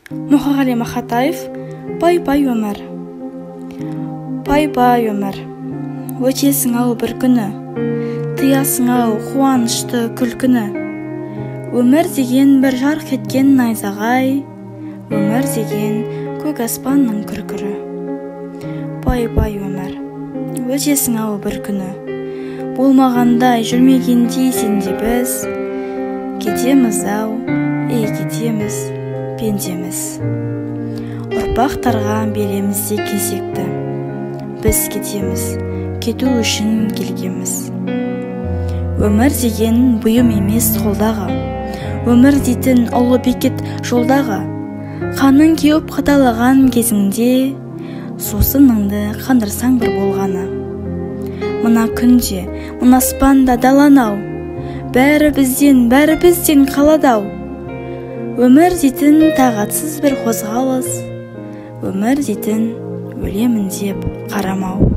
Мұқағали Мақатаев, пай-пай өмір. Пай-пай өмір, өтесің-ау бір күні, тыясың-ау қуанышты күлкіні. Өмір деген бір жарқ еткен найзағай, өмір деген көк аспанның күркірі. Пай-пай өмір, өтесің-ау бір күні, болмағандай жүрмегендей сенде біз, кетеміз-ау, кетеміз, пендеміз. Ұрпақтарға береміз де кезекті, біз кетеміз, кету үшін келгеміз. Өмір деген бұйым емес қолдағы, өмір дейтін ұлы бекет жолдағы. Қаның кеуіп қаталаған кезіңде, сусыныңды қандырсаң бір болғаны. Мына күнде, мына аспанда даланау, бәрі бізден қаладау. Өмір дейтін тағатсыз бір қозғалыс, өмір дейтін өлемін деп қарамау.